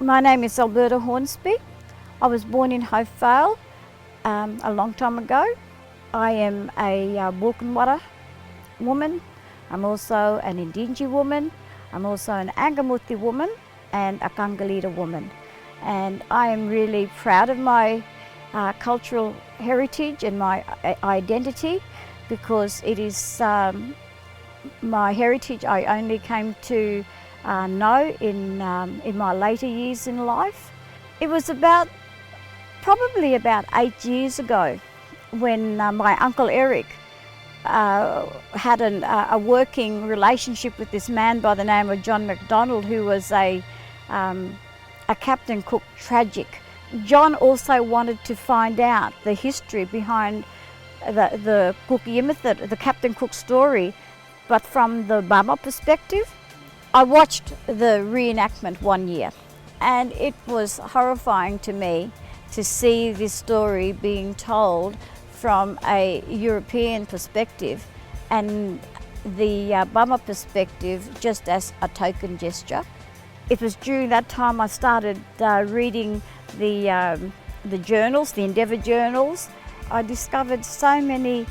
My name is Alberta Hornsby. I was born in Hope Vale a long time ago. I am a Walkenwater woman. I'm also an Indingi woman. I'm also an Angamuthi woman and a Kangalita woman. And I am really proud of my cultural heritage and my identity, because it is my heritage I only came to know in my later years in life. It was probably about 8 years ago when my Uncle Eric had a working relationship with this man by the name of John McDonald, who was a captain cook tragic. John also wanted to find out the history behind the Cookie Method, the Captain Cook story, but from the Bama perspective. I watched the reenactment one year, and it was horrifying to me to see this story being told from a European perspective and the Bama perspective just as a token gesture. It was during that time I started reading the journals, the Endeavour journals. I discovered so many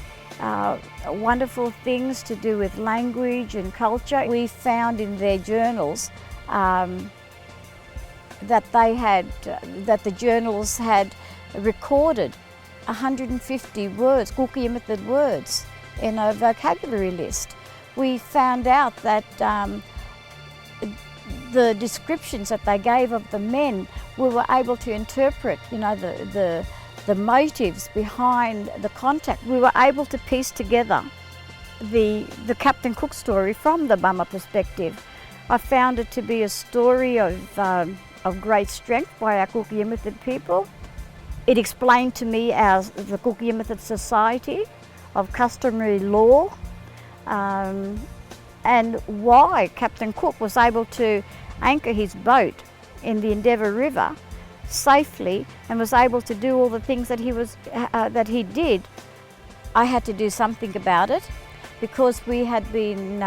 wonderful things to do with language and culture. We found in their journals that the journals had recorded 150 words, Cookie Method words, in a vocabulary list. We found out that the descriptions that they gave of the men, we were able to interpret, the motives behind the contact. We were able to piece together the Captain Cook story from the Bama perspective. I found it to be a story of great strength by our Cookie Method people. It explained to me the Cookie Method society of customary law, and why Captain Cook was able to anchor his boat in the Endeavour River safely and was able to do all the things that he did. I had to do something about it, because we had been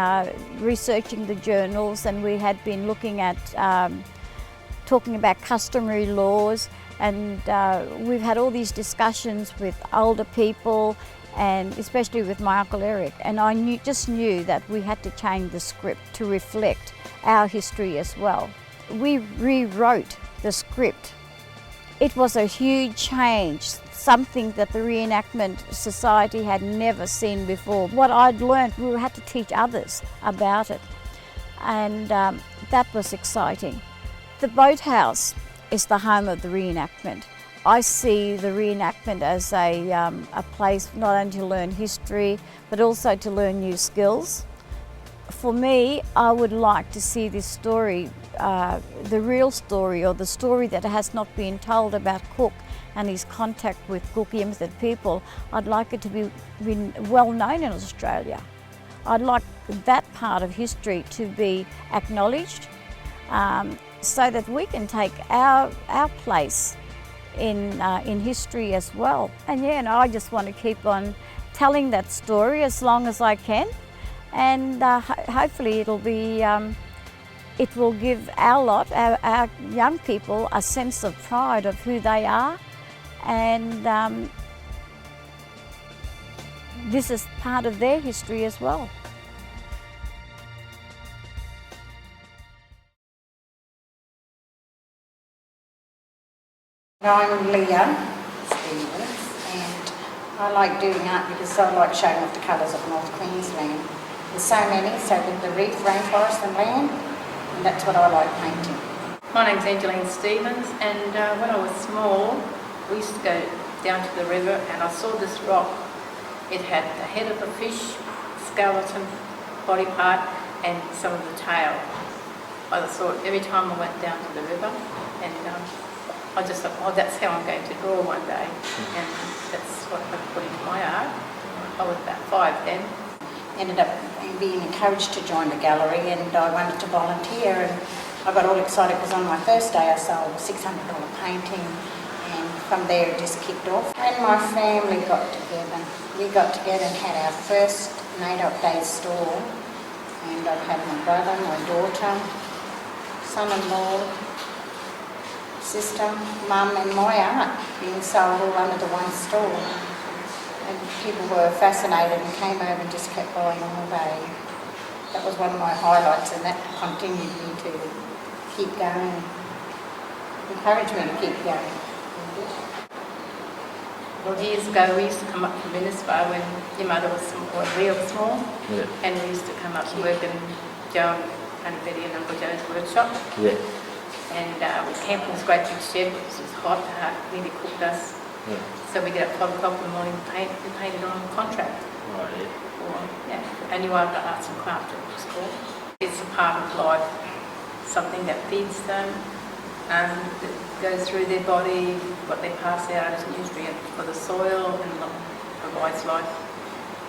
researching the journals, and we had been looking at talking about customary laws, and we've had all these discussions with older people, and especially with my Uncle Eric, and I just knew that we had to change the script to reflect our history as well. We rewrote the script. It was a huge change, something that the Reenactment Society had never seen before. What I'd learned, we had to teach others about it, and that was exciting. The boathouse is the home of the reenactment. I see the reenactment as a place not only to learn history, but also to learn new skills. For me, I would like to see this story, the real story, or the story that has not been told about Cook and his contact with Cookie Method people. I'd like it to be well known in Australia. I'd like that part of history to be acknowledged, so that we can take our place in history as well. And I just want to keep on telling that story as long as I can, and hopefully it will give our young people a sense of pride of who they are, and this is part of their history as well. I'm Leah Stevens, and I like doing art because I like showing off the colours of North Queensland. There's so many, so with the reef, rainforest and land, and that's what I like painting. My name's Angelina Stevens, and when I was small, we used to go down to the river, and I saw this rock. It had the head of a fish, skeleton, body part, and some of the tail. I thought every time I went down to the river, and I just thought, oh, that's how I'm going to draw one day, and that's what I put into my art. I was about 5 then. Ended up being encouraged to join the gallery, and I wanted to volunteer, and I got all excited because on my first day I sold a $600 painting, and from there it just kicked off. When my family got together, we got together and had our first made-up day store, and I've had my brother, my daughter, son-in-law, sister, mum and my aunt being sold all under the one store. And people were fascinated and came over and just kept buying all day. That was one of my highlights, and that continued me to keep going, encouraged me to keep going. Well, years ago we used to come up from Innisfail when your mother was real small, and we used to come up and work in Joe and Betty and Uncle Joe's workshop. Yeah. And we camped in this great big shed, which was hot, nearly cooked us. Yeah. So we get up 5 o'clock in the morning, we painted on contract. Right, yeah. Or, yeah, and you are got arts and craft at school. It's a part of life, something that feeds them, that goes through their body, what they pass out as nutrient for the soil, and provides life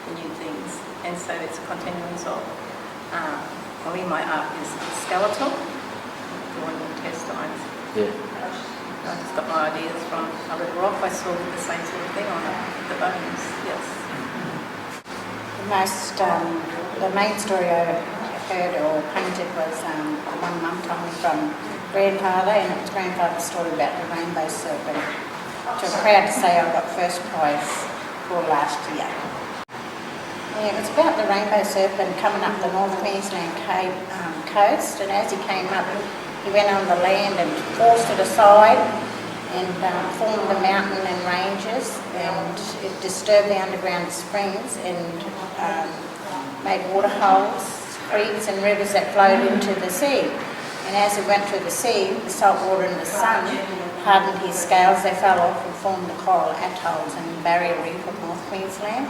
for new things. And so it's a continuance of, my art is skeletal, drawing intestines. Yeah. I just got my ideas from a little rock. I saw the same sort of thing on the bones, yes. The main story I heard or painted was one mum told me from grandfather, and it was grandfather's story about the rainbow serpent, which I'm proud to say I got first prize for last year. Yeah, it was about the rainbow serpent coming up the North Queensland coast, and as he came up, he went on the land and forced it aside and formed the mountain and ranges, and it disturbed the underground springs and made waterholes, creeks and rivers that flowed into the sea. And as it went through the sea, the salt water and the sun hardened his scales, they fell off and formed the coral atolls and barrier reef of North Queensland.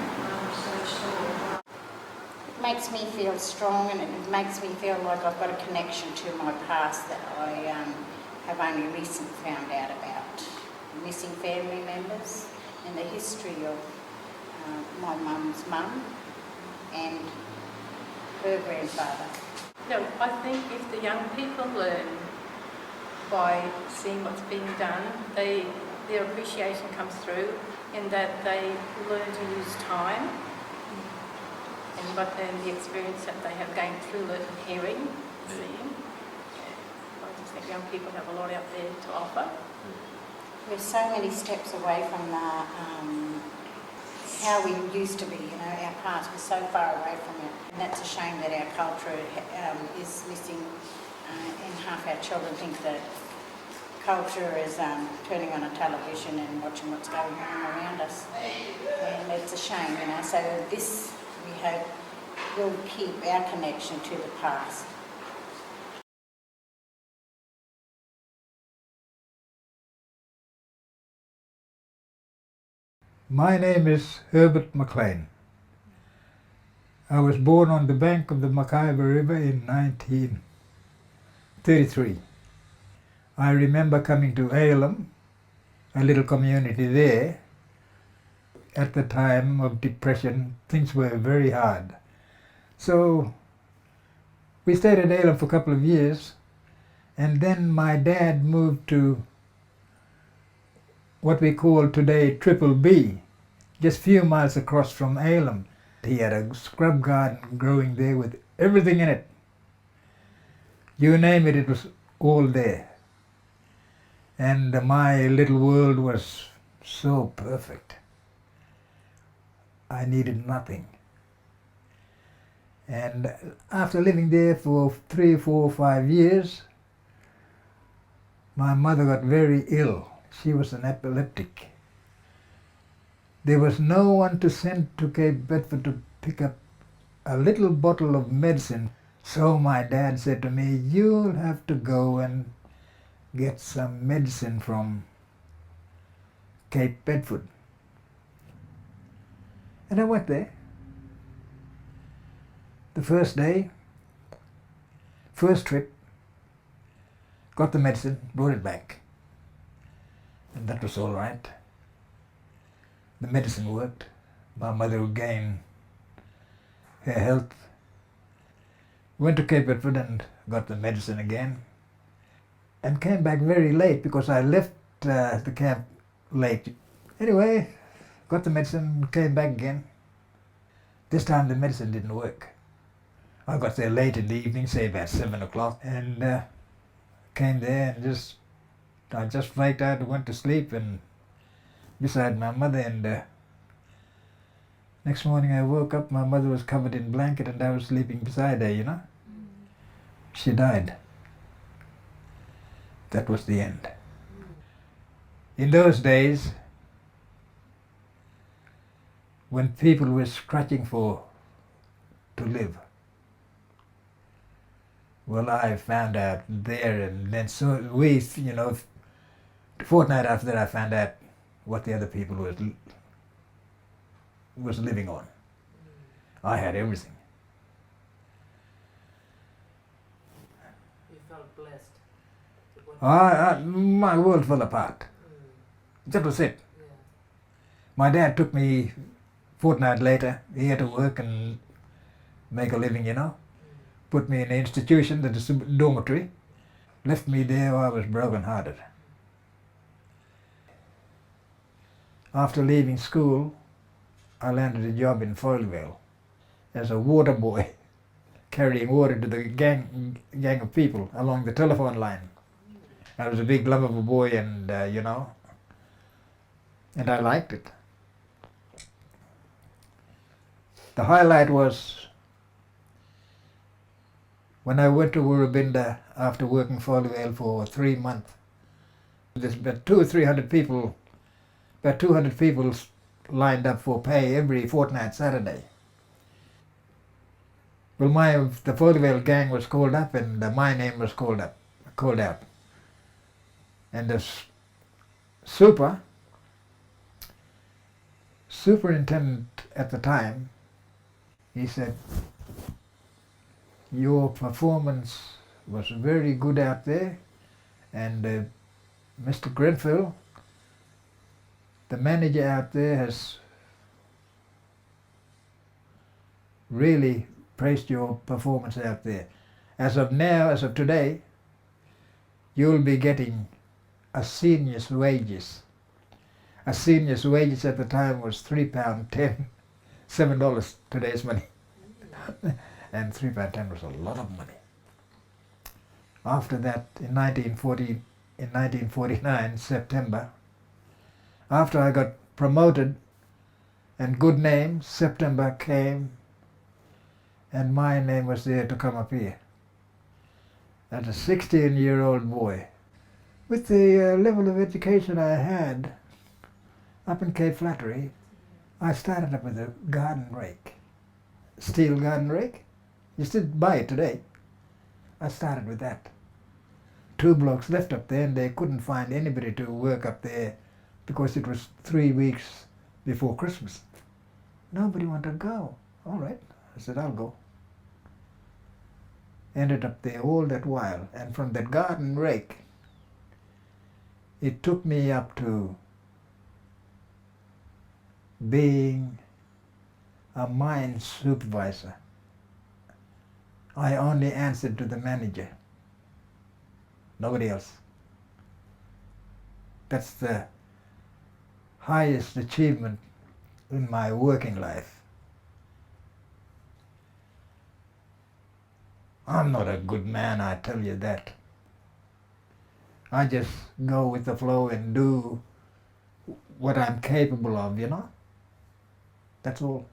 It makes me feel strong, and it makes me feel like I've got a connection to my past that I have only recently found out about. Missing family members and the history of my mum's mum and her grandfather. No, I think if the young people learn by seeing what's being done, their appreciation comes through in that they learn to use time, and but then the experience that they have gained through hearing, seeing. I just think young people have a lot out there to offer. We're so many steps away from how we used to be, our past. We're so far away from it. And that's a shame that our culture is missing, and half our children think that culture is turning on a television and watching what's going on around us. And it's a shame, So this, we hope, will keep our connection to the past. My name is Herbert McLean. I was born on the bank of the Mackay River in 1933. I remember coming to Elam, a little community there. At the time of depression, things were very hard. So we stayed at Elam for a couple of years, and then my dad moved to what we call today Triple B, just a few miles across from Elam. He had a scrub garden growing there with everything in it. You name it, it was all there. And my little world was so perfect. I needed nothing. And after living there for 3, 4, 5 years, my mother got very ill. She was an epileptic. There was no one to send to Cape Bedford to pick up a little bottle of medicine. So my dad said to me, "You'll have to go and get some medicine from Cape Bedford." And I went there. The first day, first trip, got the medicine, brought it back. And that was all right. The medicine worked. My mother regained her health. Went to Cape Bedford and got the medicine again. And came back very late because I left the camp late. Anyway, got the medicine, came back again. This time the medicine didn't work. I got there late in the evening, say about 7 o'clock, and came there and just I just flaked out and went to sleep and beside my mother, and next morning I woke up, my mother was covered in blanket and I was sleeping beside her, you know. She died. That was the end. In those days, when people were scratching to live, well, I found out there, and then so we, you know, a fortnight after that I found out what the other people was living on. I had everything. You felt blessed. My world fell apart. That was it. Yeah. My dad took me fortnight later. He had to work and make a living, you know. Put me in an institution, that is a dormitory. Left me there. I was broken-hearted. After leaving school, I landed a job in Foleyville as a water boy, carrying water to the gang of people along the telephone line. I was a big lovable boy, and you know, and I liked it. The highlight was when I went to Woorabinda after working Foleyville for 3 months. There's about 200 or 300 people, about 200 people lined up for pay every fortnight Saturday. Well, the Foleyville gang was called up, and my name was called out. And the superintendent at the time, he said, your performance was very good out there, and Mr. Grenfell, the manager out there, has really praised your performance out there. As of now, as of today, you'll be getting a senior's wages. A senior's wages at the time was £3.10, $7 today's money. And £3.10 was a lot of money. After that, in 1949, September, after I got promoted and good name, September came and my name was there to come up here. As a 16-year-old boy, with the level of education I had up in Cape Flattery, I started up with a garden rake, steel garden rake. You still buy it today. I started with that. 2 blokes left up there, and they couldn't find anybody to work up there because it was 3 weeks before Christmas. Nobody wanted to go. All right, I said, I'll go. Ended up there all that while, and from that garden rake, it took me up to being a mine supervisor. I only answered to the manager, nobody else. That's the highest achievement in my working life. I'm not a good man, I tell you that. I just go with the flow and do what I'm capable of, you know. That's all.